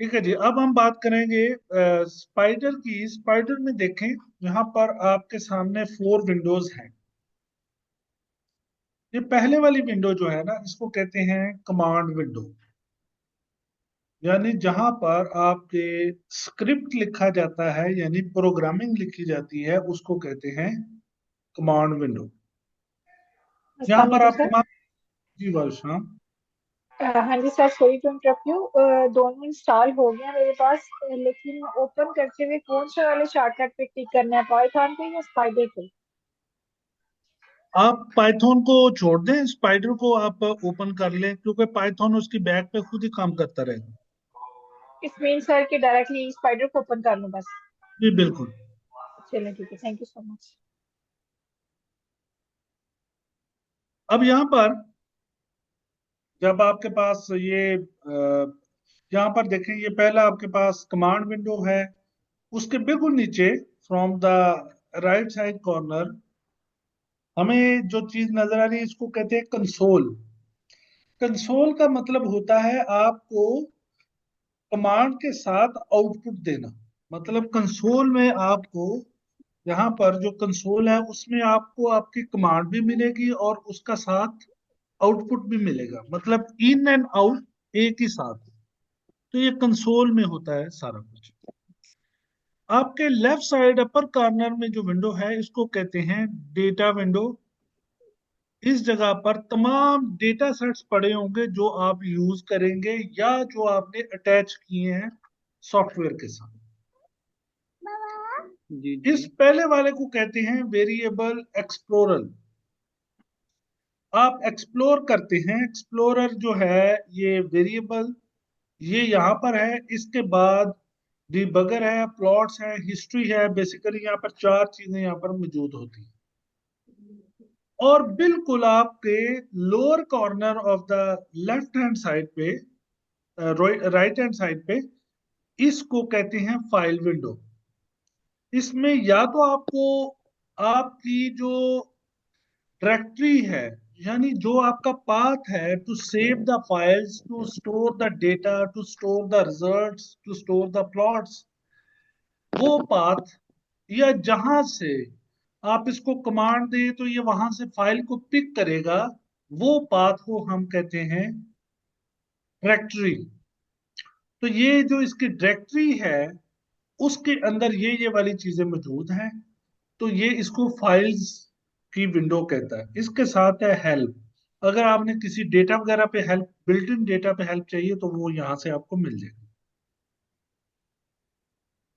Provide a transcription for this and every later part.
ठीक है जी। अब हम बात करेंगे स्पाइडर की। स्पाइडर में देखें, यहाँ पर आपके सामने 4 विंडोज हैं। ये पहले वाली विंडो जो है ना, इसको कहते हैं कमांड विंडो, यानी जहां पर आपके स्क्रिप्ट लिखा जाता है, यानी प्रोग्रामिंग लिखी जाती है, उसको कहते हैं कमांड विंडो। यहाँ अस्सलाम पर वालेकुम आप सर। कमांड जी वर्षा। हाँ जी sir, sorry to interrupt you. दोनों इंस्टॉल हो गया मेरे पास, लेकिन ओपन करते हुए कौन से वाले शॉर्टकट पे क्लिक करना है, पाइथन पे या स्पाइडर पे? आप पाइथन को छोड़ दें, स्पाइडर को आप ओपन कर लें, क्योंकि पाइथन उसकी बैक पे खुद ही काम करता रहेगा। इस मेन सर के डायरेक्टली स्पाइडर को ओपन कर लूँ बस? जी बिल्कुल। चलिए ठीक है, थैंक यू सो मच। अब यहाँ पर जब आपके पास यहाँ पर देखें, ये पहला आपके पास कमांड विंडो है। उसके बिल्कुल नीचे from the right side corner हमें जो चीज नजर आ रही है, इसको कहते हैं कंसोल। कंसोल का मतलब होता है आपको कमांड के साथ आउटपुट देना। मतलब कंसोल में आपको, यहाँ पर जो कंसोल है उसमें आपको आपकी कमांड भी मिलेगी और उसका साथ आउटपुट भी मिलेगा, मतलब इन एंड आउट एक ही साथ। तो ये कंसोल में होता है सारा कुछ। आपके लेफ्ट साइड अपर कॉर्नर में जो विंडो है, इसको कहते हैं डेटा विंडो। इस जगह पर तमाम डेटा सेट्स पड़े होंगे जो आप यूज करेंगे या जो आपने अटैच किए हैं सॉफ्टवेयर के साथ। जी इस जी। पहले वाले को कहते हैं वेरिएबल एक्सप्लोरर। आप एक्सप्लोर करते हैं, एक्सप्लोरर जो है ये वेरिएबल, ये यहाँ पर है। इसके बाद डिबगर है, प्लॉट्स है, हिस्ट्री है। बेसिकली यहाँ पर 4 चीजें यहाँ पर मौजूद होती हैं। और बिल्कुल आपके lower corner of the left hand side पे, राइट हैंड साइड पे, इसको कहते हैं फाइल विंडो। इसमें या तो आपको आपकी जो डायरेक्टरी है, यानी जो आपका पाथ है to save the files, to store the data, to store the results, to store the plots, वो पाथ, या जहां से आप इसको कमांड दें तो ये वहां से फाइल को पिक करेगा, वो पाथ को हम कहते हैं डायरेक्टरी। तो ये जो इसकी डायरेक्टरी है, उसके अंदर ये वाली चीजें मौजूद हैं। तो ये इसको फाइल्स की विंडो कहता है। इसके साथ है हेल्प। अगर आपने किसी डेटा वगैरह पे हेल्प, बिल्ट इन डेटा पे हेल्प चाहिए, तो वो यहाँ से आपको मिल जाएगी।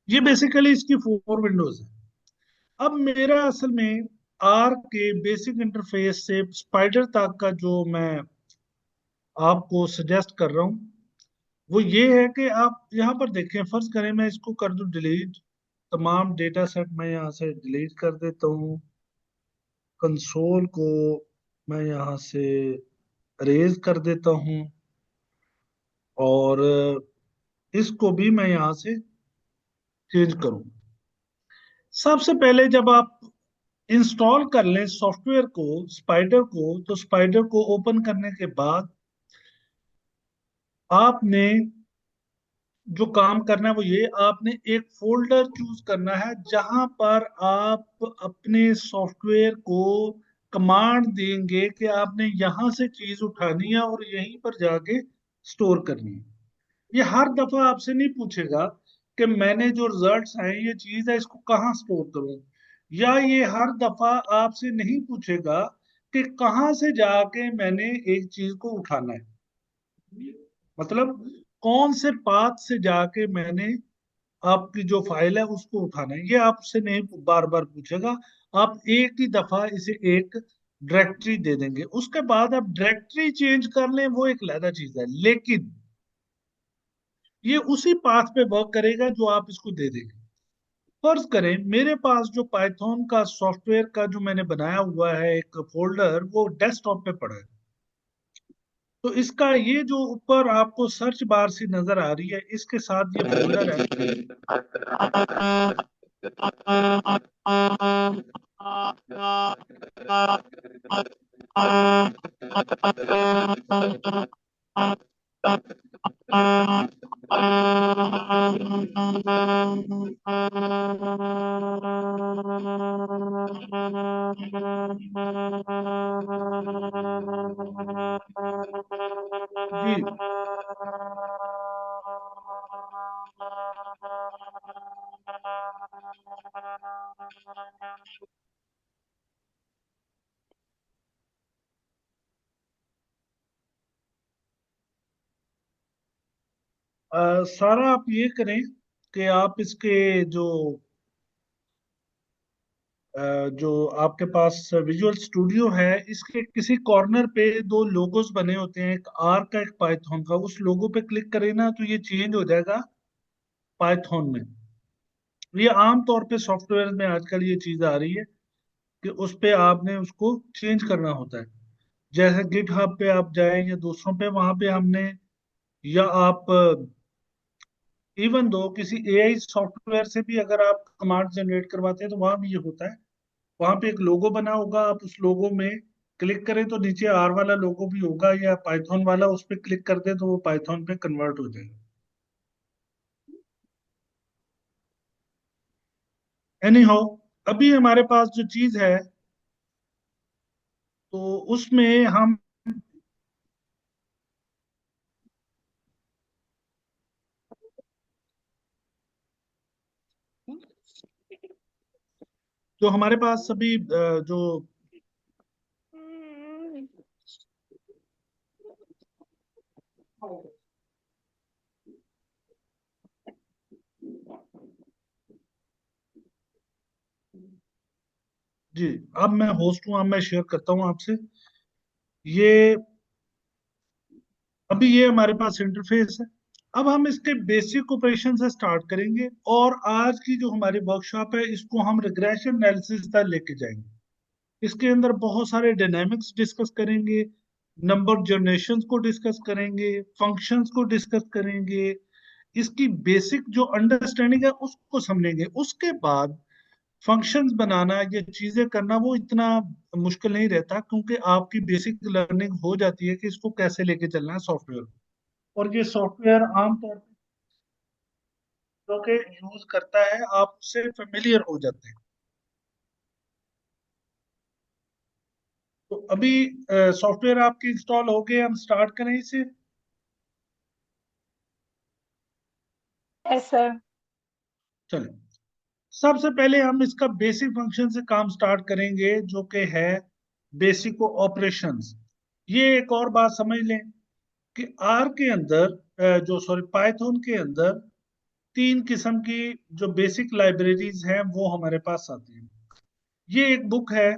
ये बेसिकली इसकी 4 विंडोज है। अब मेरा असल में आर के बेसिक इंटरफेस से स्पाइडर तक का जो मैं आपको सजेस्ट कर रहा हूँ, वो ये है कि आप यहाँ पर देखें। फर्ज करें मैं इसको कर दूं डिलीट, तमाम डेटा सेट मैं यहाँ से डिलीट कर देता हूँ। कंसोल को मैं यहाँ से रेज कर देता हूँ, और इसको भी मैं यहाँ से चेंज करूँ। सबसे पहले जब आप इंस्टॉल कर लें सॉफ्टवेयर को, स्पाइडर को, तो स्पाइडर को ओपन करने के बाद आपने जो काम करना है वो ये, आपने एक फोल्डर चूज करना है जहां पर आप अपने सॉफ्टवेयर को कमांड देंगे कि आपने यहां से चीज उठानी है और यहीं पर जाके स्टोर करनी है। ये हर दफा आपसे नहीं पूछेगा कि मैंने जो रिजल्ट्स हैं, ये चीज है, इसको कहाँ स्टोर करूं। या ये हर दफा आपसे नहीं पूछेगा कि कहाँ से जाके मैंने एक चीज को उठाना है। मतलब कौन से पाथ से जाके मैंने आपकी जो फाइल है उसको उठाना है, ये आपसे नहीं बार बार पूछेगा। आप एक ही दफा इसे एक डायरेक्टरी दे देंगे। उसके बाद आप डायरेक्टरी चेंज कर लें, वो एक अलग चीज है, लेकिन ये उसी पाथ पे वर्क करेगा जो आप इसको दे देंगे। फर्ज करें मेरे पास जो पाइथन का सॉफ्टवेयर का जो मैंने बनाया हुआ है एक फोल्डर, वो डेस्कटॉप पे पड़ा है। तो इसका ये जो ऊपर आपको सर्च बार सी नजर आ रही है, इसके साथ ये फोल्डर है। जी। सारा आप ये करें कि आप इसके जो जो आपके पास विजुअल स्टूडियो है, इसके किसी कॉर्नर पे दो लोगोस बने होते हैं, एक आर का एक पाइथन का। उस लोगो पे क्लिक करें ना तो ये चेंज हो जाएगा पाइथन में। ये आम तौर पे सॉफ्टवेयर में आजकल ये चीज आ रही है कि उस पे आपने उसको चेंज करना होता है। जैसे गिट हब पे आप जाएं या दूसरों पे, वहां पे हमने, या आप इवन दो किसी एआई सॉफ्टवेयर से भी अगर आप कमांड जनरेट करवाते हैं तो वहां भी ये होता है। वहां पे एक लोगो बना होगा, आप उस लोगो में क्लिक करें तो नीचे आर वाला लोगो भी होगा, या पाइथन वाला उस पर क्लिक कर दे तो वो पाइथन पे कन्वर्ट हो जाएगा। एनी हाउ, अभी हमारे पास जो चीज है तो उसमें हम, जो हमारे पास अभी जो, जी, अब मैं होस्ट हूँ, अब मैं शेयर करता हूँ आपसे ये। अभी ये हमारे पास इंटरफेस है। अब हम इसके बेसिक ऑपरेशन से स्टार्ट करेंगे, और आज की जो हमारी वर्कशॉप है इसको हम रिग्रेशन एनालिसिस तक लेके जाएंगे। इसके अंदर बहुत सारे डायनेमिक्स डिस्कस करेंगे, नंबर जनरेशन को डिस्कस करेंगे, फंक्शंस को डिस्कस करेंगे, इसकी बेसिक जो अंडरस्टैंडिंग है उसको समझेंगे। उसके बाद फंक्शंस बनाना, ये चीजें करना वो इतना मुश्किल नहीं रहता, क्योंकि आपकी बेसिक लर्निंग हो जाती है कि इसको कैसे लेके चलना है सॉफ्टवेयर। और ये सॉफ्टवेयर आमतौर पर जो कि यूज करता है आप उससे फेमिलियर हो जाते हैं। तो अभी सॉफ्टवेयर आपके इंस्टॉल हो गए, हम स्टार्ट करें इसे। Yes sir. चलें, सबसे पहले हम इसका बेसिक फंक्शन से काम स्टार्ट करेंगे, जो कि है बेसिक ऑपरेशंस। ये एक और बात समझ लें कि आर के अंदर, जो सॉरी पाइथन के अंदर तीन किस्म की जो बेसिक लाइब्रेरीज हैं वो हमारे पास आती हैं। ये एक बुक है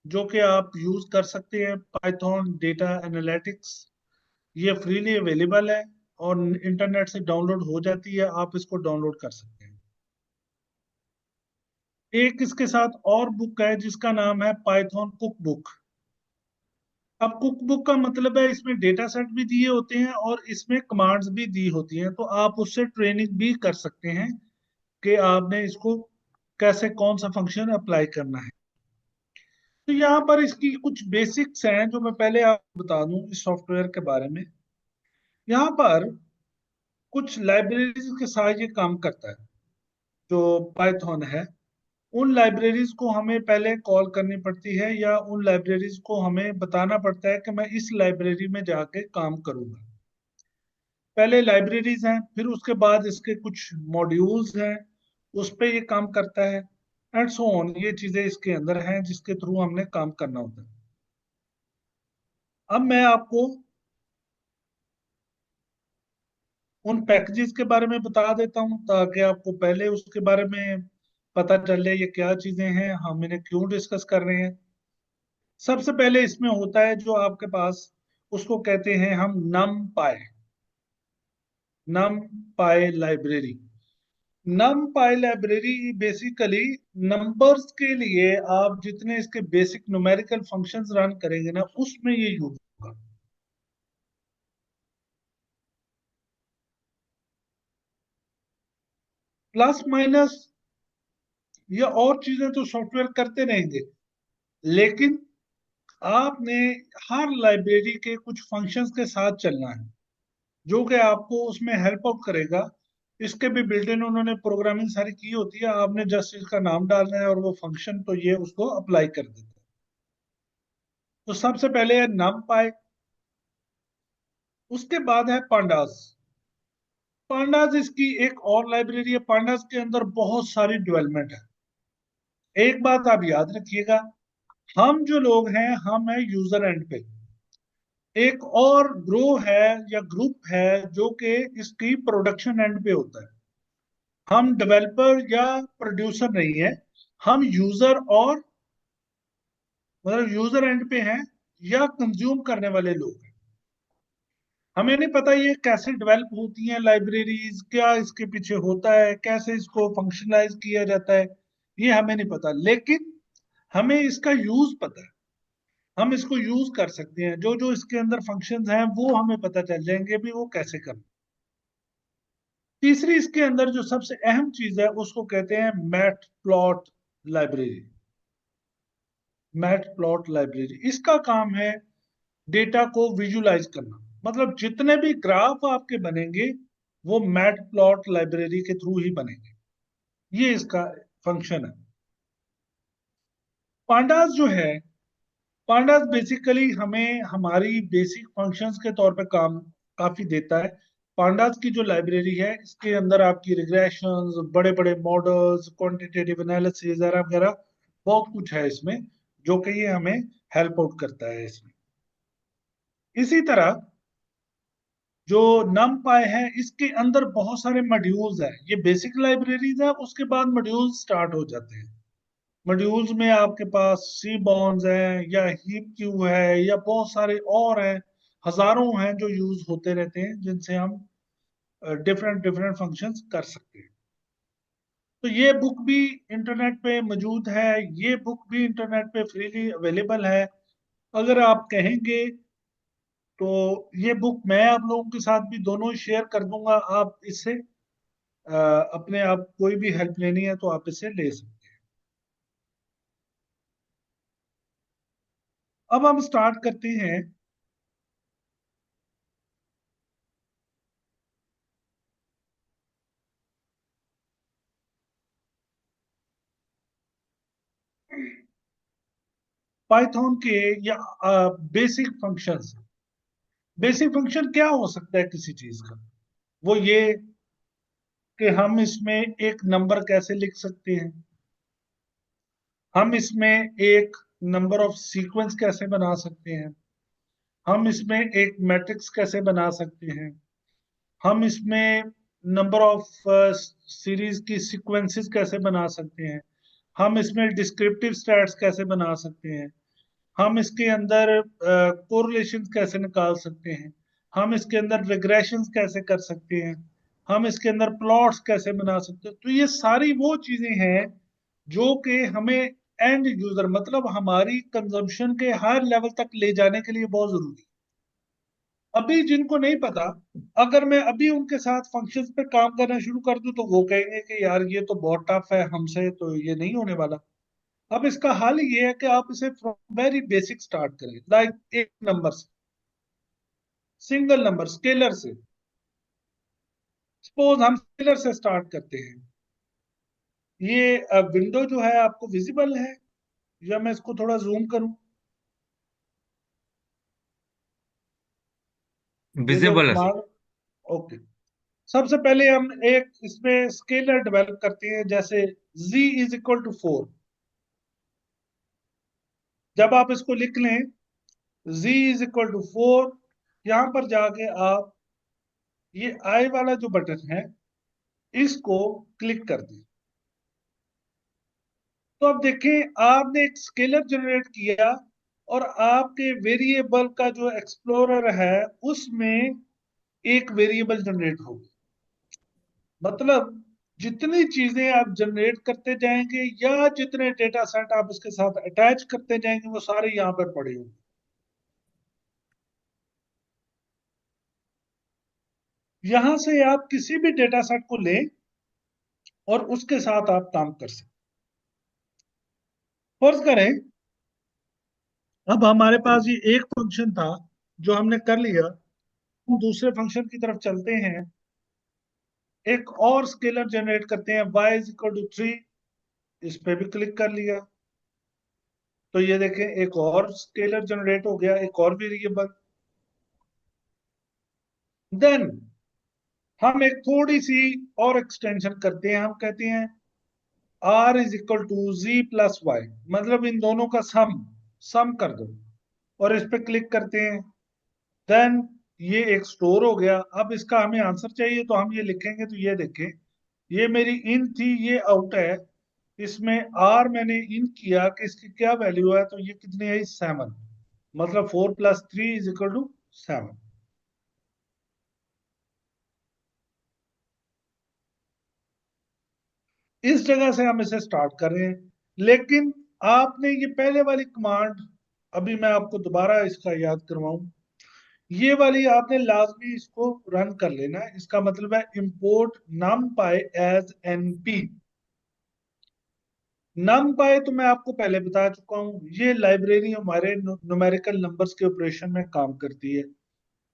जो कि आप यूज कर सकते हैं, पाइथन डेटा एनालिटिक्स। ये फ्रीली अवेलेबल है और इंटरनेट से डाउनलोड हो जाती है, आप इसको डाउनलोड कर सकते हैं। एक इसके साथ और बुक है जिसका नाम है पाइथन कुक बुक। अब कुक बुक का मतलब है इसमें डेटा सेट भी दिए होते हैं और इसमें कमांड्स भी दी होती हैं, तो आप उससे ट्रेनिंग भी कर सकते हैं कि आपने इसको कैसे कौन सा फंक्शन अप्लाई करना है। तो यहाँ पर इसकी कुछ बेसिक्स हैं जो मैं पहले आपको बता दूं इस सॉफ्टवेयर के बारे में। यहाँ पर कुछ लाइब्रेरीज के साथ ये काम करता है जो पाइथन है। उन लाइब्रेरीज को हमें पहले कॉल करनी पड़ती है, या उन लाइब्रेरीज को हमें बताना पड़ता है कि मैं इस लाइब्रेरी में जाके काम करूंगा। पहले लाइब्रेरीज हैं, फिर उसके बाद इसके कुछ मॉड्यूल्स हैं, उस पे ये काम करता है, एंड सो ऑन। ये चीजें इसके अंदर हैं जिसके थ्रू हमने काम करना होता है। अब मैं आपको उन पैकेजेस के बारे में बता देता हूँ ताकि आपको पहले उसके बारे में पता चले ये क्या चीजें हैं, हम इन्हें क्यों डिस्कस कर रहे हैं। सबसे पहले इसमें होता है जो आपके पास, उसको कहते हैं हम नम पाई। नम पाई लाइब्रेरी। नम पाई लाइब्रेरी बेसिकली नंबर्स के लिए आप जितने इसके बेसिक न्यूमेरिकल फंक्शंस रन करेंगे ना उसमें ये यूज होगा। प्लस माइनस या और चीजें तो सॉफ्टवेयर करते रहेंगे, लेकिन आपने हर लाइब्रेरी के कुछ फंक्शंस के साथ चलना है। जो कि आपको उसमें हेल्प आउट करेगा। इसके भी बिल्ट इन उन्होंने प्रोग्रामिंग सारी की होती है, आपने जस्ट इसका नाम डालना है और वो फंक्शन तो ये उसको अप्लाई कर देता है। तो सबसे पहले है numpy, उसके बाद है pandas। pandas इसकी एक और लाइब्रेरी है। pandas के अंदर बहुत सारी डेवलपमेंट है। एक बात आप याद रखिएगा, हम जो लोग हैं हम है यूजर एंड पे। एक और ग्रो है या ग्रुप है जो कि इसकी प्रोडक्शन एंड पे होता है। हम डेवलपर या प्रोड्यूसर नहीं है, हम यूजर और मतलब यूजर एंड पे हैं या कंज्यूम करने वाले लोग हैं। हमें नहीं पता ये कैसे डेवलप होती हैं लाइब्रेरीज, क्या इसके पीछे होता है, कैसे इसको फंक्शनलाइज किया जाता है, ये हमें नहीं पता। लेकिन हमें इसका यूज पता है, हम इसको यूज कर सकते हैं। जो जो इसके अंदर फंक्शंस हैं वो हमें पता चल जाएंगे भी वो कैसे करना। तीसरी इसके अंदर जो सबसे अहम चीज है उसको कहते हैं mat plot library. Mat plot library इसका काम है डेटा को विजुलाइज करना। मतलब जितने भी ग्राफ आपके बनेंगे वो मैट प्लॉट लाइब्रेरी के थ्रू ही बनेंगे, ये इसका फंक्शन है। पांडास जो है, पांडास बेसिकली हमें हमारी बेसिक फंक्शंस के तौर पे काम काफी देता है। पांडास की जो लाइब्रेरी है इसके अंदर आपकी रिग्रेशंस, बड़े बड़े मॉडल्स, क्वांटिटेटिव एनालिसिस वगैरह वगैरह बहुत कुछ है इसमें, जो कि ये हमें हेल्प आउट करता है इसमें। इसी तरह जो numpy है इसके अंदर बहुत सारे मॉड्यूल्स हैं। ये बेसिक लाइब्रेरीज है, उसके बाद मॉड्यूल्स स्टार्ट हो जाते हैं। मॉड्यूल्स में आपके पास सी बॉन्ड्स हैं या हीप क्यू है या बहुत सारे और हैं, हजारों हैं जो यूज होते रहते हैं जिनसे हम डिफरेंट डिफरेंट फंक्शंस कर सकते हैं। तो ये बुक भी इंटरनेट पे मौजूद है, ये बुक भी इंटरनेट पे फ्रीली अवेलेबल है। अगर आप कहेंगे तो ये बुक मैं आप लोगों के साथ भी दोनों शेयर कर दूंगा, आप इससे अपने आप कोई भी हेल्प लेनी है तो आप इससे ले सकते हैं। अब हम स्टार्ट करते हैं। पाइथन के या बेसिक फंक्शंस। बेसिक फंक्शन क्या हो सकता है किसी चीज का? वो ये कि हम इसमें एक नंबर कैसे लिख सकते हैं, हम इसमें एक नंबर ऑफ सीक्वेंस कैसे बना सकते हैं, हम इसमें एक मैट्रिक्स कैसे बना सकते हैं, हम इसमें नंबर ऑफ सीरीज की सीक्वेंसेस कैसे बना सकते हैं, हम इसमें डिस्क्रिप्टिव स्टैट्स कैसे बना सकते हैं, हम इसके अंदर कोरिलेशन कैसे निकाल सकते हैं, हम इसके अंदर रिग्रेशंस कैसे कर सकते हैं, हम इसके अंदर प्लॉट्स कैसे बना सकते हैं। तो ये सारी वो चीजें हैं जो कि हमें एंड यूजर मतलब हमारी कंजम्पशन के हर लेवल तक ले जाने के लिए बहुत जरूरी है। अभी जिनको नहीं पता, अगर मैं अभी उनके साथ फंक्शंस पे काम करना शुरू कर दूं तो वो कहेंगे कि यार ये तो बहुत टफ है, हमसे तो ये नहीं होने वाला। अब इसका हल ये है कि आप इसे फ्रॉम वेरी बेसिक स्टार्ट करें, लाइक एक नंबर से, सिंगल नंबर स्केलर से। सपोज हम स्केलर से स्टार्ट करते हैं। ये विंडो जो है आपको विजिबल है, या मैं इसको थोड़ा जूम करूं? ये जो विजिबल है सर। Command, okay. सबसे पहले हम एक इसमें स्केलर डेवलप करते हैं, जैसे z इज इक्वल टू 4। जब आप इसको लिख लें z इज इक्वल टू 4, यहां पर जाके आप ये आई वाला जो बटन है इसको क्लिक कर दें। तो अब देखें आपने एक स्केलर जनरेट किया और आपके वेरिएबल का जो एक्सप्लोरर है उसमें एक वेरिएबल जनरेट होगी। मतलब जितनी चीजें आप जनरेट करते जाएंगे या जितने डेटा सेट आप इसके साथ अटैच करते जाएंगे वो सारे यहाँ पर पड़े होंगे। यहां से आप किसी भी डेटा सेट को लें और उसके साथ आप काम कर सकते। फर्ज करें अब हमारे पास ये एक फंक्शन था जो हमने कर लिया, हम दूसरे फंक्शन की तरफ चलते हैं, एक और स्केलर जनरेट करते हैं y इज इक्वल टू 3। इस पे भी क्लिक कर लिया तो ये देखें एक और स्केलर जनरेट हो गया, एक और वेरिएबल। देन हम एक थोड़ी सी और एक्सटेंशन करते हैं, हम कहते हैं r is equal to z plus Y, मतलब इन दोनों का सम कर दो, और इस पे क्लिक करते हैं। देन ये एक स्टोर हो गया। अब इसका हमें आंसर चाहिए तो हम ये लिखेंगे, तो ये देखें ये मेरी इन थी, ये आउट है। इसमें आर मैंने इन किया कि इसकी क्या वैल्यू है, तो ये कितनी आई 7, मतलब 4 + 3 इज इक्वल टू 7। इस जगह से हम इसे स्टार्ट कर रहे हैं। लेकिन आपने ये पहले वाली कमांड, अभी मैं आपको दोबारा इसका याद करवाऊं, ये वाली आपने लाजमी इसको रन कर लेना है। इसका मतलब है import numpy as np। numpy तो मैं आपको पहले बता चुका हूं, ये लाइब्रेरी हमारे न्यूमेरिकल नंबर्स के ऑपरेशन में काम करती है।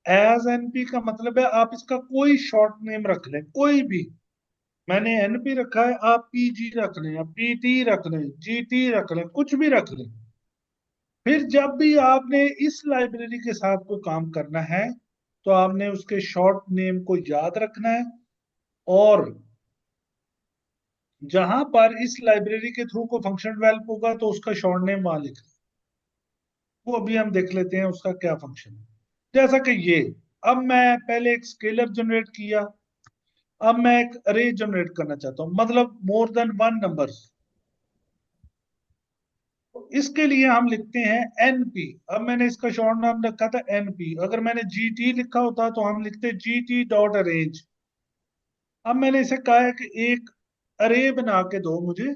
एज np का मतलब है आप इसका कोई शॉर्ट नेम रख लें, कोई भी। मैंने एनपी रखा है, आप पीजी रख लें, आप पीटी रख लें, जीटी रख लें, कुछ भी रख लें। फिर जब भी आपने इस लाइब्रेरी के साथ कोई काम करना है तो आपने उसके शॉर्ट नेम को याद रखना है, और जहां पर इस लाइब्रेरी के थ्रू को फंक्शन डेवलप होगा तो उसका शॉर्ट नेम वहां लिखना है। वो अभी हम देख लेते हैं उसका क्या फंक्शन है। जैसा कि ये, अब मैं पहले एक स्केलर जनरेट किया, अब मैं एक अरे जनरेट करना चाहता हूं, मतलब मोर देन वन नंबर्स। इसके लिए हम लिखते हैं एनपी। अब मैंने इसका शॉर्ट नाम रखा था एनपी, अगर मैंने जीटी लिखा होता तो हम लिखते जीटी डॉट अरेंज। अब मैंने इसे कहा है कि एक अरे बना के दो मुझे,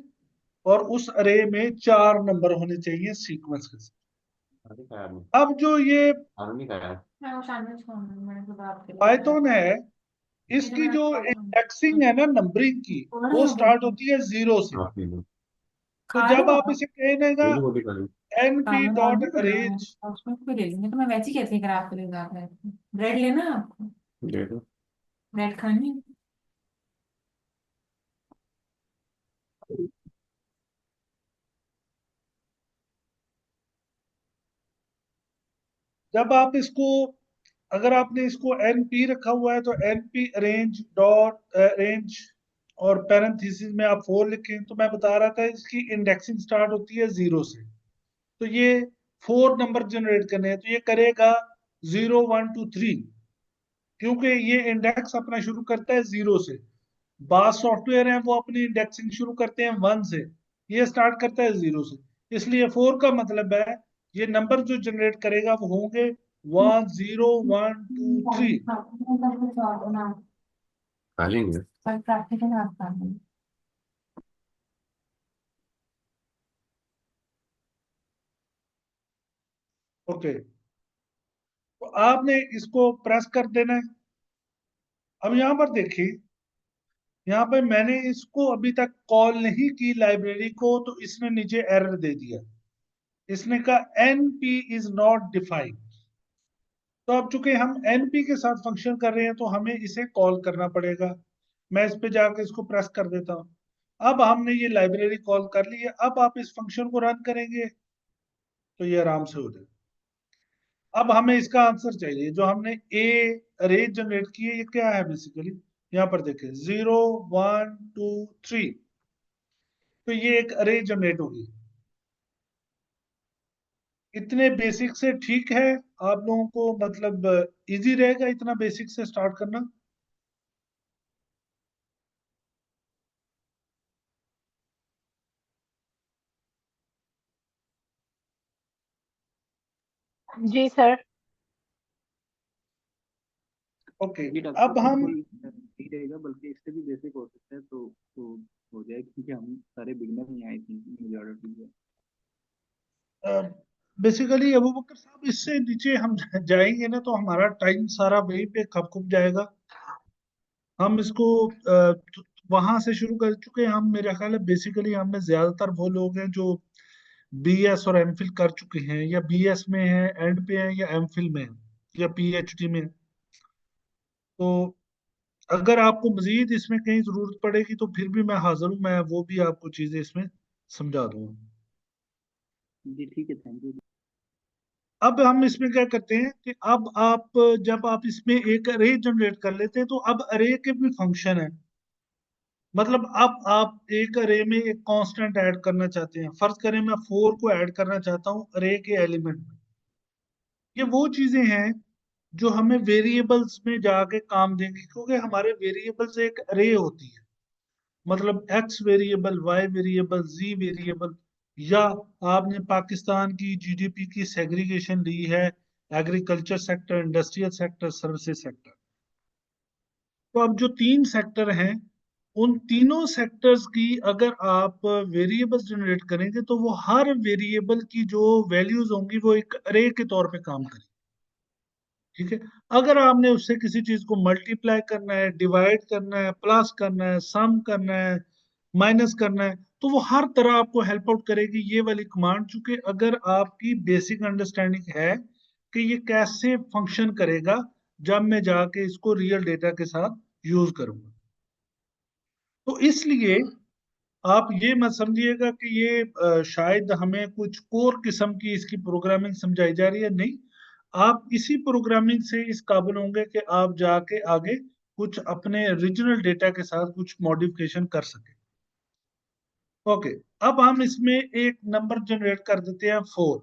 और उस अरे में 4 नंबर होने चाहिए सीक्वेंस के साथ। अभी खाया आपने? अब जो ये खाना नहीं खाया? मैं वो सैंडविच खाऊंगी, मैंने तो बात के लिए खाया। पाइथन है, ये तो इसकी मैं जो खा रही इंडेक्सिंग है ना नंबरिंग की, थोड़ा वो ही स्टार्ट होगा। होती है 0 से। आप पी लो। तो खा रहे जब हो आप आप? इसे कहेगा थोड़ी बहुत ही खा लो। एन पी खाना डाल डॉट दूं फिर मैं अरेंज, उसमें कोई ले लेंगे, तो मैं वैसे ही कहती है अगर आपके लिए ज्यादा है। ब्रेड लेना है आपको? दे दो। ब्रेड खानी है? जब आप इसको, अगर आपने इसको एन पी रखा हुआ है तो N P arange dot arange, और पैरेंथेसिस में आप 4 लिखें, तो मैं बता रहा था इसकी इंडेक्सिंग स्टार्ट होती है 0 से। तो ये 4 नंबर जनरेट करने हैं, तो ये करेगा 0 1 2 3, क्योंकि ये इंडेक्स अपना शुरू करता है 0 से। बास सॉफ्टवेयर है वो अपनी इंडेक्सिंग शुरू करते हैं 1 से, ये स्टार्ट करता है 0 से। इसलिए 4 का मतलब है ये नंबर जो जनरेट करेगा वो होंगे 1 0 1 2 3। खा लेंगे। ओके, तो आपने इसको प्रेस कर देना है। अब यहाँ पर देखिए, यहाँ पर मैंने इसको अभी तक कॉल नहीं की लाइब्रेरी को, तो इसने नीचे एरर दे दिया। इसने कहा एनपी इज नॉट डिफाइंड। तो अब चूंकि हम एनपी के साथ फंक्शन कर रहे हैं तो हमें इसे कॉल करना पड़ेगा। मैं इस पे जाकर इसको प्रेस कर देता हूँ। अब हमने ये लाइब्रेरी कॉल कर ली है, अब आप इस फंक्शन को रन करेंगे तो ये आराम से हो जाएगा। अब हमें इसका आंसर चाहिए, जो हमने ए अरे जनरेट की है, ये क्या है बेसिकली। यहाँ पर देखें 0 1 2 3, तो ये एक अरे जनरेट होगी। इतने बेसिक से ठीक है आप लोगों को, मतलब इजी रहेगा इतना बेसिक से स्टार्ट करना। जी सर। ओके, जी डॉक्टर अब साहब, हम, बिल्कुल ठीक रहेगा, बल्कि इससे भी बेसिक हो सकता है तो हो जाए, क्योंकि हम सारे beginner he I think majority है। बेसिकली अबू बकर साहब, इससे नीचे हम जाएंगे ना तो हमारा टाइम सारा वहीं पे खप जाएगा। हम इसको वहां से शुरू कर चुके हैं हम, मेरा ख्याल है बेसिकली हम में ज्यादातर वो लोग हैं जो बीएस और एमफिल कर चुके हैं, या बीएस में हैं एंड पे हैं, या एमफिल में हैं, या पीएचडी में हैं। तो अगर आपको मजीद इसमें कहीं जरूरत पड़ेगी तो फिर भी मैं हाजिर हूँ, मैं वो भी आपको चीजें इसमें समझा दूंगा। जी ठीक है, थैंक यू। अब हम इसमें क्या करते हैं कि अब आप जब आप इसमें एक अरे जनरेट कर लेते हैं तो अब अरे के भी फंक्शन है। मतलब अब आप एक अरे में एक कांस्टेंट ऐड करना चाहते हैं, फर्ज करें मैं 4 को ऐड करना चाहता हूँ अरे के एलिमेंट में। ये वो चीजें हैं जो हमें वेरिएबल्स में जाके काम देंगी, क्योंकि हमारे वेरिएबल्स एक अरे होती है। मतलब एक्स वेरिएबल, वाई वेरिएबल, जी वेरिएबल, या आपने पाकिस्तान की जीडीपी की सेग्रीगेशन ली है, agriculture sector, industrial sector, services sector. तो अब जो 3 सेक्टर हैं, उन तीनों सेक्टर्स की अगर आप वेरिएबल्स जनरेट करेंगे तो वो हर वेरिएबल की जो वैल्यूज होंगी वो एक अरे के तौर पे काम करेगी। ठीक है। अगर आपने उससे किसी चीज को मल्टीप्लाई करना है, डिवाइड करना है, प्लस करना है, सम करना है, माइनस करना है, तो वो हर तरह आपको हेल्प आउट करेगी ये वाली कमांड। चूंकि अगर आपकी बेसिक अंडरस्टैंडिंग है कि ये कैसे फंक्शन करेगा जब मैं जाके इसको रियल डेटा के साथ यूज करूंगा, तो इसलिए आप ये मत समझिएगा कि ये शायद हमें कुछ कोर किस्म की इसकी प्रोग्रामिंग समझाई जा रही है। नहीं, आप इसी प्रोग्रामिंग से इस काबिल होंगे कि आप जाके आगे कुछ अपने ओरिजिनल डेटा के साथ कुछ मॉडिफिकेशन कर सके। ओके। अब हम इसमें एक नंबर जनरेट कर देते हैं 4,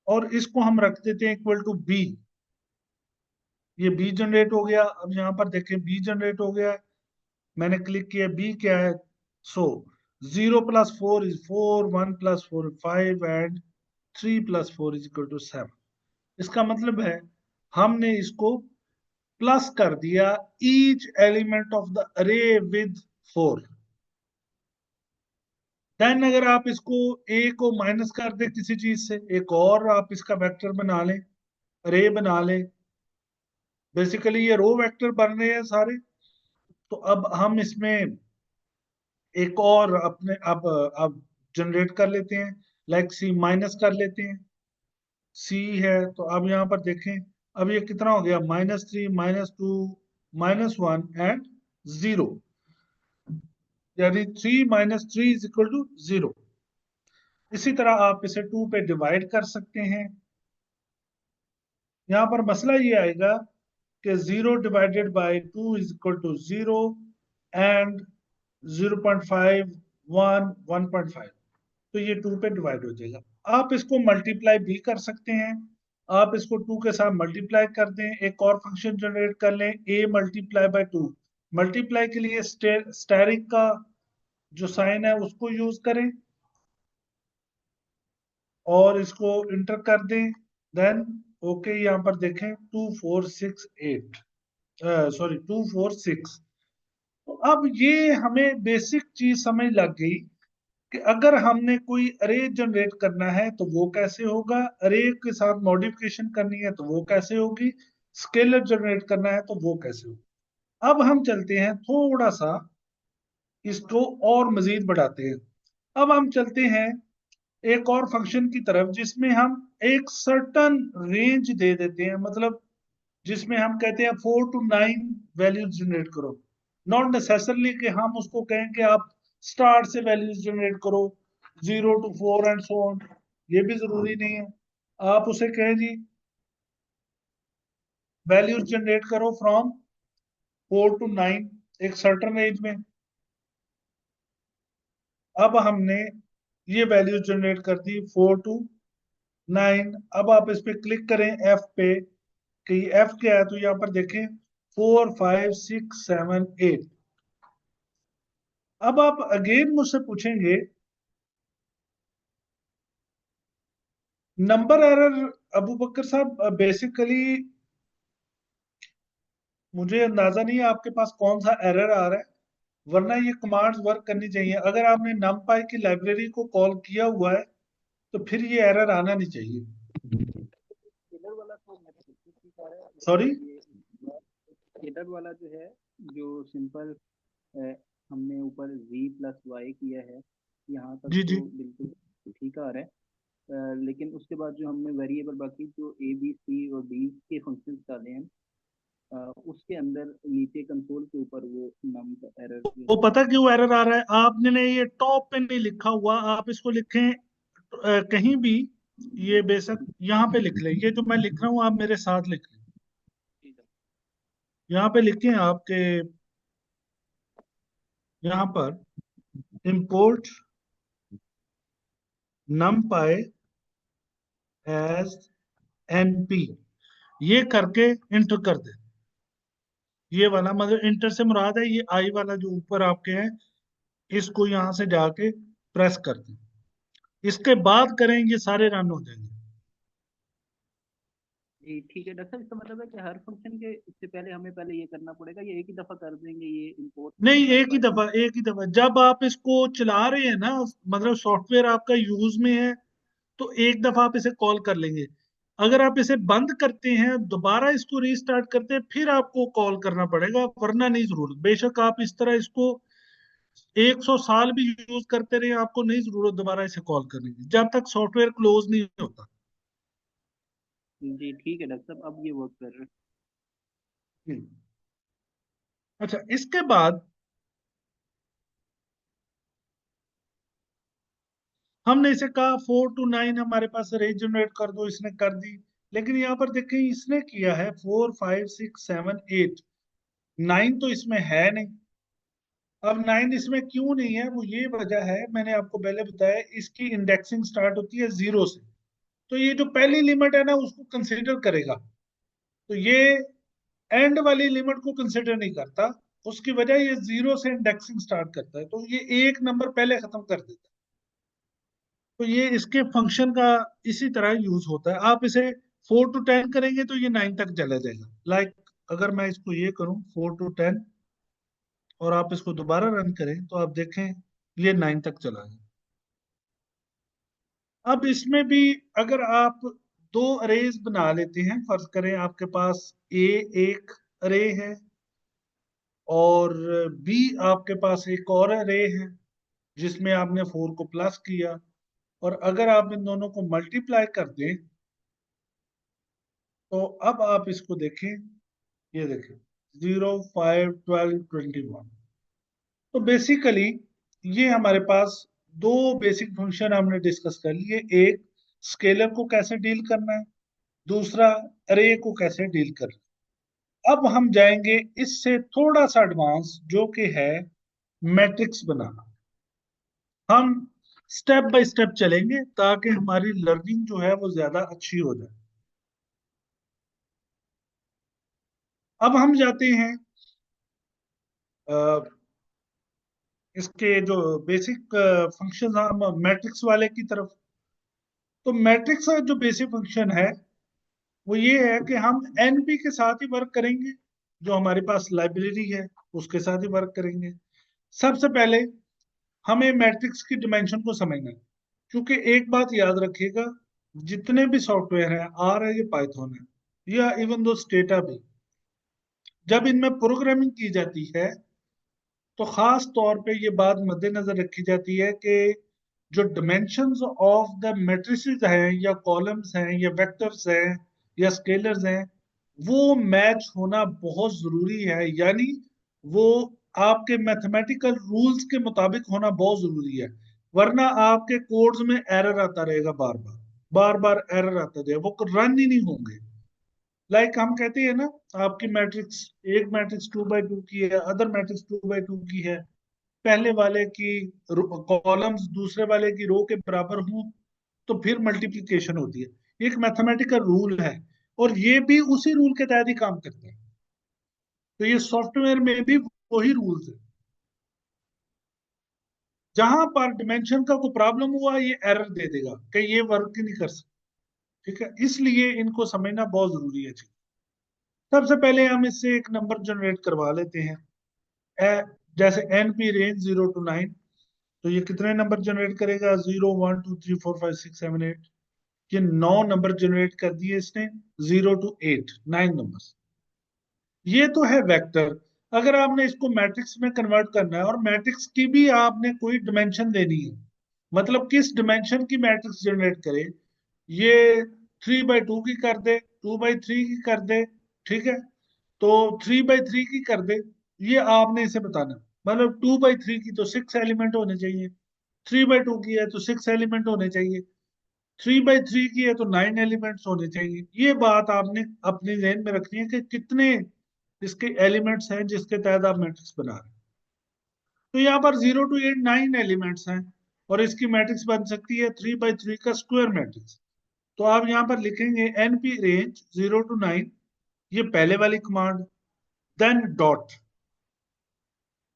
और इसको हम रख देते हैं इक्वल टू बी। ये बी जनरेट हो गया। अब यहाँ पर देखें बी जनरेट हो गया है। मैंने क्लिक किया, बी क्या है? सो 0 + 4 = 4, 1 + 4 = 5, एंड 3 + 4 = 7। इसका मतलब है हमने इसको प्लस कर दिया ईच एलिमेंट ऑफ द अरे विद 4। देन अगर आप इसको ए को माइनस कर दे किसी चीज से, एक और आप इसका वेक्टर बना लें, अरे बना लें, बेसिकली ये रो वेक्टर बन रहे हैं सारे। तो अब हम इसमें एक और अपने अब जनरेट कर लेते हैं, लाइक सी माइनस कर लेते हैं। सी है तो अब यहाँ पर देखें, अब ये कितना हो गया? -3, -2, -1 एंड 0, यानी 3 - 3 = 0। इसी तरह आप इसे 2 पे डिवाइड कर सकते हैं। यहाँ पर मसला ये आएगा कि 0 ÷ 2 = 0 एंड 0.5, 1, 1.5, तो ये 2 पे डिवाइड हो जाएगा। आप इसको मल्टीप्लाई भी कर सकते हैं। आप इसको 2 के साथ मल्टीप्लाई कर दें, एक और फंक्शन जनरेट कर लें a × 2। मल्टीप्लाई के लिए स्टेरिक का जो साइन है उसको यूज करें और इसको इंटर कर दें। देन ओके, यहाँ पर देखें 2, 4, 6, 8, सॉरी 2, 4, 6। तो अब ये हमें बेसिक चीज समझ लग गई कि अगर हमने कोई अरे जनरेट करना है तो वो कैसे होगा, अरे के साथ मॉडिफिकेशन करनी है तो वो कैसे होगी, स्केलर जनरेट करना है तो वो कैसे होगा। अब हम चलते हैं थोड़ा सा इसको और मजीद बढ़ाते हैं। अब हम चलते हैं एक और फंक्शन की तरफ जिसमें हम एक सर्टन रेंज दे देते हैं। मतलब जिसमें हम कहते हैं 4 to 9 वैल्यूज जनरेट करो। नॉट नेसेसरली कि हम उसको कहें कि आप स्टार से वैल्यूज जनरेट करो, 0 to 4 एंड सो ऑन, ये भी जरूरी नहीं है। आप उसे कहें जी वैल्यूज जनरेट करो फ्रॉम 4 to 9, एक सर्टन रेंज में। अब हमने ये वैल्यूज जनरेट कर दी 4 to 9। अब आप इस पे क्लिक करें एफ पे कि एफ क्या है, तो यहाँ पर देखें 4, 5, 6, 7, 8। अब आप अगेन मुझसे पूछेंगे नंबर एरर। अबू बकर साहब, बेसिकली मुझे अंदाजा नहीं है आपके पास कौन सा एरर आ रहा है, वरना ये कमांड्स वर्क करनी चाहिए। अगर आपने numpy की लाइब्रेरी को कॉल किया हुआ है तो फिर ये एरर आना नहीं चाहिए। स्केलर वाला तो मैं ठीक आ रहा है, सॉरी। लेकिन ये स्केलर वाला जो है, जो सिंपल हमने ऊपर v + y किया है, यहाँ तक जी तो जी। बिल्कुल ठीक आ रहा है। लेकिन उसके बाद जो हमने वेरिएबल बाकी जो a b c और d के फंक्शंस डाले हैं, उसके अंदर नीचे कंसोल के ऊपर वो नम का एरर जो वो है। पता क्यों एरर आ रहा है? आपने ये टॉप पे नहीं लिखा हुआ, आप इसको लिखें कहीं भी, ये बेशक यहाँ पे लिख ले, ये जो मैं लिख रहा हूँ आप मेरे साथ लिख लें। ठीक है। यहाँ पे लिखें आपके, यहाँ पर इंपोर्ट numpy एज np, ये करके इंटर कर दे। ये वाला मतलब इंटर से मुराद है ये आई वाला जो ऊपर आपके है, इसको यहां से जाके प्रेस कर दें। इसके बाद करें, ये सारे रन हो जाएंगे। जी ठीक है डॉक्टर साहब, इसका मतलब है कि हर फंक्शन के इससे पहले हमें पहले ये करना पड़ेगा, ये एक ही दफा कर देंगे ये इंपोर्ट नहीं, एक ही नंपाई। दफा, एक ही दफा जब आप इसको चला रहे हैं ना, मतलब सॉफ्टवेयर आपका यूज में है, तो एक दफा आप इसे कॉल कर लेंगे। अगर आप इसे बंद करते हैं, दोबारा इसको रीस्टार्ट करते हैं, फिर आपको कॉल करना पड़ेगा, वरना नहीं जरूरत। बेशक आप इस तरह इसको 100 साल भी यूज करते रहे, आपको नहीं जरूरत दोबारा इसे कॉल करने की, जब तक सॉफ्टवेयर क्लोज नहीं होता। जी ठीक है डॉक्टर साहब, अब ये वर्क कर रहा है। हम्म। अच्छा, इसके बाद हमने इसे कहा 4 to 9 हमारे पास रेंज जनरेट कर दो, इसने कर दी। लेकिन यहाँ पर देखें, इसने किया है 4 5 6 7 8, 9 तो इसमें है नहीं। अब 9 इसमें क्यों नहीं है, वो ये वजह है, मैंने आपको पहले बताया, इसकी इंडेक्सिंग स्टार्ट होती है 0 से। तो ये जो पहली लिमिट है ना, उसको कंसीडर करेगा। तो ये एंड वाली लिमिट को कंसिडर नहीं करता, उसकी वजह ये 0 से इंडेक्सिंग स्टार्ट करता है, तो ये एक नंबर पहले खत्म कर देता है। तो ये इसके फंक्शन का इसी तरह यूज होता है। आप इसे 4 to 10 करेंगे तो ये 9 तक चला जाएगा। लाइक अगर मैं इसको ये करूं 4 to 10, और आप इसको दोबारा रन करें, तो आप देखें ये 9 तक चला गया। अब इसमें भी अगर आप दो अरेज बना लेते हैं, फर्ज करें आपके पास ए एक अरे है और बी आपके पास एक और अरे है, जिसमें आपने 4 को प्लस किया, और अगर आप इन दोनों को मल्टीप्लाई कर दें, तो अब आप इसको देखें, ये देखें 0 5 12 21। तो बेसिकली ये हमारे पास दो बेसिक फंक्शन हमने डिस्कस कर लिए। एक, स्केलर को कैसे डील करना है, दूसरा अरे को कैसे डील करना है। अब हम जाएंगे इससे थोड़ा सा एडवांस, जो कि है मैट्रिक्स बनाना। हम स्टेप बाय स्टेप चलेंगे ताकि हमारी लर्निंग जो है वो ज्यादा अच्छी हो जाए। अब हम जाते हैं अ, इसके जो बेसिक फंक्शन हम मैट्रिक्स वाले की तरफ। तो मैट्रिक्स का जो बेसिक फंक्शन है वो ये है कि हम एनपी के साथ ही वर्क करेंगे, जो हमारे पास लाइब्रेरी है उसके साथ ही वर्क करेंगे। सबसे पहले हमें मैट्रिक्स की डिमेंशन को समझना है, क्योंकि एक बात याद रखिएगा, जितने भी सॉफ्टवेयर हैं, आर है या पाइथन है या इवन दो स्टेटा भी, जब इनमें प्रोग्रामिंग की जाती है, तो खास तौर पे ये बात मद्देनजर रखी जाती है कि जो डिमेंशंस ऑफ द मैट्रिसेस हैं या कॉलम्स हैं या वेक्टर्स हैं या स्केलर्स हैं, वो मैच होना बहुत जरूरी है। यानी वो आपके मैथमेटिकल रूल्स के मुताबिक होना बहुत जरूरी है, वरना आपके कोड्स में एरर आता रहेगा, बार बार बार बार एरर आता रहेगा, वो रन ही नहीं होंगे। लाइक हम कहते हैं ना, आपकी मैट्रिक्स, एक मैट्रिक्स 2 by 2 की है, अदर मैट्रिक्स 2 by 2 की है, पहले वाले की कॉलम्स दूसरे वाले की रो के बराबर हों तो फिर मल्टीप्लिकेशन होती है। एक मैथमेटिकल रूल है, और ये भी उसी रूल के तहत ही काम करता है। तो ये सॉफ्टवेयर में भी वही रूल्स है। जहां पर डिमेंशन का कोई प्रॉब्लम हुआ, ये एरर दे देगा कि ये वर्क ही नहीं कर सकता। ठीक है, इसलिए इनको समझना बहुत जरूरी है। सबसे पहले हम इससे एक नंबर जनरेट करवा लेते हैं। जैसे एन पी रेंज 0 to 9, तो ये कितने नंबर जनरेट करेगा? 0 1 2 3 4 5 6 7 8। ये 9 नंबर जनरेट कर दिए इसने, 0 to 8, 9 नंबर। ये तो है वेक्टर। अगर आपने इसको मैट्रिक्स में कन्वर्ट करना है, और मैट्रिक्स की भी आपने कोई डिमेंशन देनी है, मतलब किस डिमेंशन की मैट्रिक्स जनरेट करे, ये 3 by 2 की कर दे, 2 by 3 की कर दे, ठीक है, तो 3/3 की कर दे, ये आपने इसे बताना। मतलब 2/3 की तो 6 एलिमेंट होने चाहिए, 3/2 की है तो 6 एलिमेंट होने चाहिए, 3/3 की है तो 9 एलिमेंट्स होने चाहिए। ये बात आपने अपने जहन में रखनी है कि कितने इसके एलिमेंट्स हैं जिसके तहत आप मैट्रिक्स बना रहे हैं। तो यहाँ पर 0 to 8 9 एलिमेंट्स हैं, और इसकी मैट्रिक्स बन सकती है 3/3 का स्क्वायर मैट्रिक्स। तो आप यहाँ पर लिखेंगे एनपी रेंज 0 to 9, ये पहले वाली कमांड। देन डॉट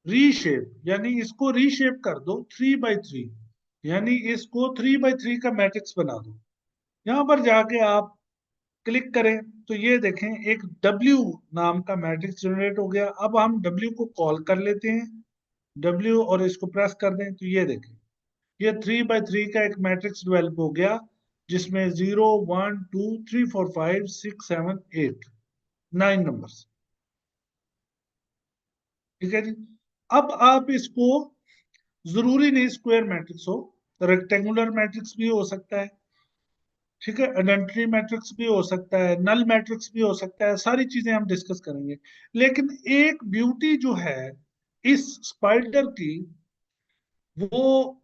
रीशेप, यानी इसको रीशेप कर दो 3/3, यानी इसको 3/3 का मैट्रिक्स बना दो। यहां पर जाके आप क्लिक करें तो ये देखें एक W नाम का मैट्रिक्स जनरेट हो गया। अब हम W को कॉल कर लेते हैं, W, और इसको प्रेस कर दें तो ये देखें ये 3/3 का एक मैट्रिक्स डेवलप हो गया, जिसमें 0 1 2 3 4 5 6 7 8 9 नंबर्स। ठीक है जी। अब आप इसको, जरूरी नहीं स्क्वायर मैट्रिक्स हो, रेक्टेंगुलर मैट्रिक्स भी हो सकता है, ठीक है, आइडेंटिटी मैट्रिक्स भी हो सकता है, नल मैट्रिक्स भी हो सकता है, सारी चीजें हम डिस्कस करेंगे। लेकिन एक ब्यूटी जो है इस स्पाइडर की, वो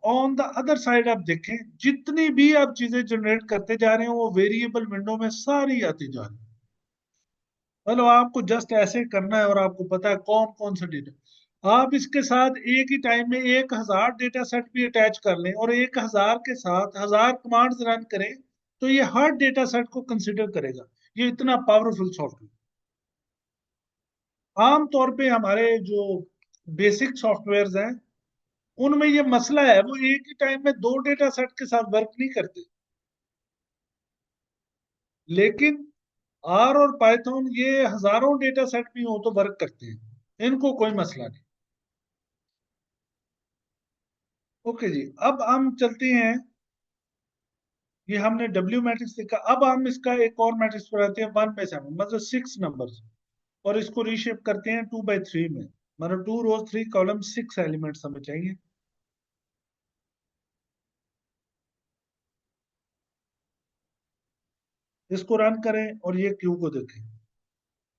ऑन द अदर साइड आप देखें, जितनी भी आप चीजें जनरेट करते जा रहे हैं वो वेरिएबल विंडो में सारी आती जा रही है। मतलब आपको जस्ट ऐसे करना है और आपको पता है कौन कौन सा डेटा। आप इसके साथ एक ही टाइम में 1,000 डेटा सेट भी अटैच कर लें और 1,000 के साथ 1,000 कमांड्स रन करें, तो ये हर डेटा सेट को कंसिडर करेगा। ये इतना पावरफुल सॉफ्टवेयर। आमतौर पे हमारे जो बेसिक सॉफ्टवेयर हैं उनमें ये मसला है, वो एक ही टाइम में दो डेटा सेट के साथ वर्क नहीं करते। लेकिन आर और पाइथन ये हजारों डेटा सेट भी हो तो वर्क करते हैं, इनको कोई मसला नहीं। ओके जी, अब हम चलते हैं। ये हमने डब्ल्यू मैट्रिक्स देखा, अब हम इसका एक और मैट्रिक्स बनाते हैं 1/7, मतलब 6 नंबर्स, और इसको रीशेप करते हैं 2/3 में। मतलब 2 रोज 3 कॉलम 6 एलिमेंट्स हमें चाहिए। इसको रन करें और ये क्यू को देखें,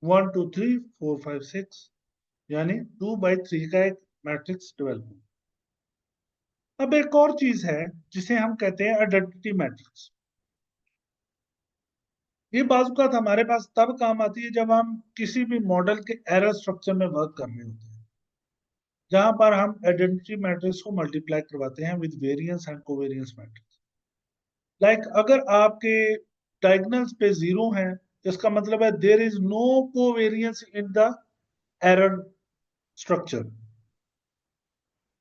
1 2 3 4 5 6, यानी 2/3 का एक मैट्रिक्स डेवलप हुआ। अब एक और चीज है जिसे हम कहते हैं आइडेंटिटी मैट्रिक्स। ये बाजुकात हमारे पास तब काम आती है जब हम किसी भी मॉडल के एरर स्ट्रक्चर में वर्क कर रहे होते हैं, जहां पर हम आइडेंटिटी मैट्रिक्स को मल्टीप्लाई करवाते हैं with variance and covariance matrix. Like अगर आपके डायगोनल्स पे 0 है, इसका मतलब है there is no covariance in the error structure.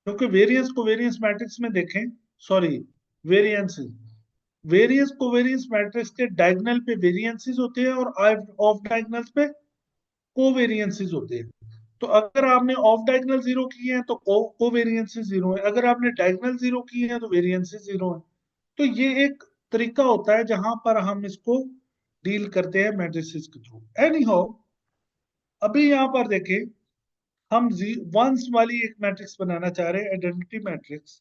क्योंकि वेरिएंस कोवेरिएंस मैट्रिक्स में देखें, sorry, variance variance covariance matrix के डायगोनल पे वेरिएंसेस होते हैं और ऑफ डायगोनल्स पे कोवेरिएंसेस होते हैं। तो अगर आपने ऑफ डायगोनल 0 किए हैं तो कोवेरिएंसेस 0 है, अगर आपने डायगोनल 0 किए हैं तो वेरिएंसेस 0 है। तो ये एक तरीका होता है जहां पर हम इसको डील करते हैं मैट्रिसेस के थ्रू। एनी हाउ, अभी यहां पर देखें, हम वंस वाली एक मैट्रिक्स बनाना चाह रहे हैं, आइडेंटिटी मैट्रिक्स।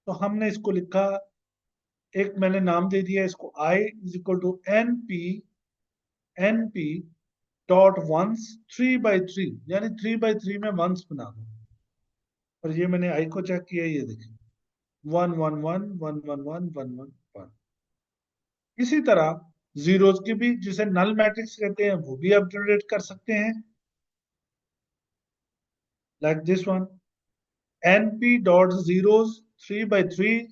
तो हमने इसको लिखा, एक मैंने नाम दे दिया इसको, I = NP डॉट वंस 3/3, यानी 3/3 में वंस बना दो। और ये मैंने आई को चेक किया, ये देखिए 1 1 1 1 1 1 1 1। इसी तरह जीरोस की भी, जिसे नल मैट्रिक्स कहते हैं, वो भी आप जनरेट कर सकते हैं, like this one, NP dot zeros 3/3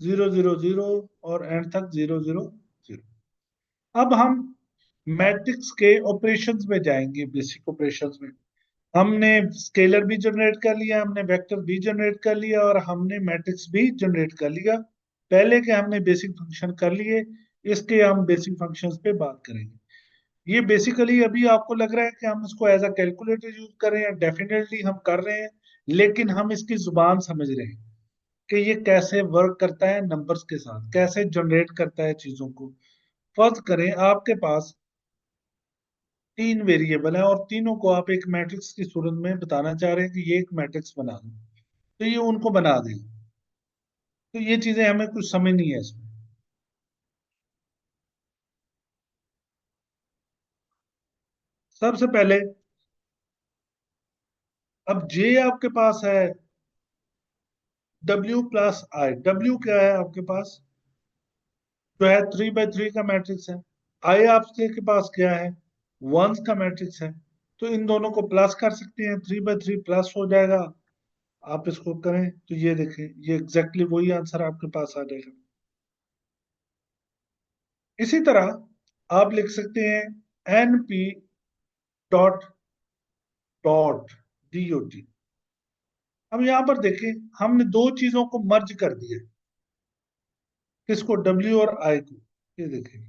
0 0 0 और एंड तक 0 0 0। अब हम मैट्रिक्स के ऑपरेशंस में जाएंगे, बेसिक ऑपरेशंस में। हमने स्केलर भी जनरेट कर लिया, हमने वेक्टर भी जनरेट कर लिया, और हमने मैट्रिक्स भी जनरेट कर लिया। पहले के हमने बेसिक फंक्शन कर लिए, इसके हम बेसिक फंक्शंस पे बात करेंगे। ये बेसिकली अभी आपको लग रहा है कि हम इसको एज अ कैलकुलेटर यूज कर रहे हैं, डेफिनेटली हम कर रहे हैं, लेकिन हम इसकी जुबान समझ रहे हैं कि ये कैसे वर्क करता है, नंबर्स के साथ कैसे जनरेट करता है चीजों को। फर्ज करें आपके पास 3 वेरिएबल है और तीनों को आप एक मैट्रिक्स की सूरत में बताना चाह रहे हैं कि ये एक मैट्रिक्स बना दो, तो ये उनको बना देगा। तो ये चीजें हमें कुछ समझ नहीं है इसमें। सबसे पहले अब जे आपके पास है W प्लस आई। W क्या है आपके पास, जो है 3 by 3 का मैट्रिक्स है। आई आपके के पास क्या है, वंस का मैट्रिक्स है। तो इन दोनों को प्लस कर सकते हैं, 3 by 3 प्लस हो जाएगा। आप इसको करें तो ये देखें, ये एग्जैक्टली वही आंसर आपके पास आ जाएगा। इसी तरह आप लिख सकते हैं NP डॉट डॉट DOT। अब यहां पर देखें, हमने दो चीजों को मर्ज कर दिया। किसको, W और I को। ये देखें,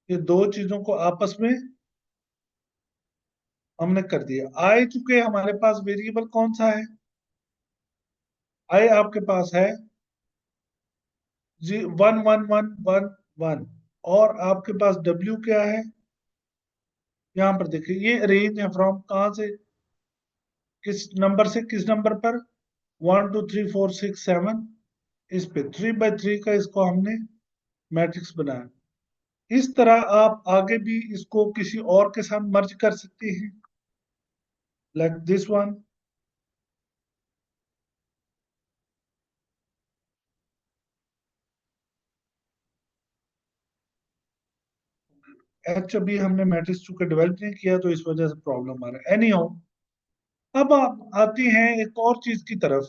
ये दो चीजों को आपस में हमने कर दिया। I चूंकि हमारे पास वेरिएबल कौन सा है, I आपके पास है 1 1 1 1 1, और आपके पास W क्या है, यहां पर देखिए ये रेंज है फ्रॉम कहां से, किस नंबर से किस नंबर पर, 1 2 3 4 6 7। इस पे 3 by 3 का इसको हमने मैट्रिक्स बनाया। इस तरह आप आगे भी इसको किसी और के साथ मर्ज कर सकते हैं, लाइक दिस वन। एच अभी हमने मैट्रिक्स चूंकि डेवलप नहीं किया तो इस वजह से प्रॉब्लम आ रहा है। एनी हाउ, अब आप आते हैं एक और चीज की तरफ,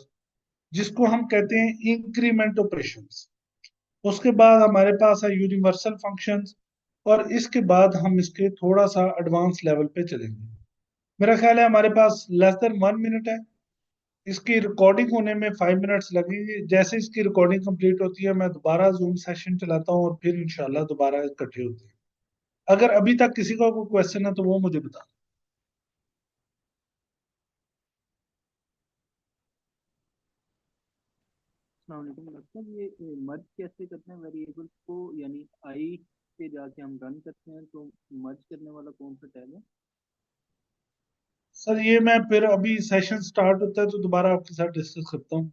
जिसको हम कहते हैं इंक्रीमेंट ऑपरेशंस। उसके बाद हमारे पास है यूनिवर्सल फंक्शंस, और इसके बाद हम इसके थोड़ा सा एडवांस लेवल पे चलेंगे। मेरा ख्याल है हमारे पास लेस देन 1 मिनट है। इसकी रिकॉर्डिंग होने में 5 मिनट्स लगेंगे। जैसे इसकी रिकॉर्डिंग कंप्लीट होती है मैं दोबारा जूम सेशन चलाता हूँ और फिर इंशाल्लाह दोबारा इकट्ठे होते हैं। अगर अभी तक किसी का कोई क्वेश्चन है तो वो मुझे बता। अस्सलाम वालेकुम डॉक्टर साहब, ये मर्ज कैसे करते हैं वेरिएबल्स को, यानी आई पे जाके हम रन करते हैं तो मर्ज करने वाला कौन सा टैब है? सर ये मैं फिर अभी सेशन स्टार्ट होता है तो दोबारा आपके साथ डिस्कस करता हूँ।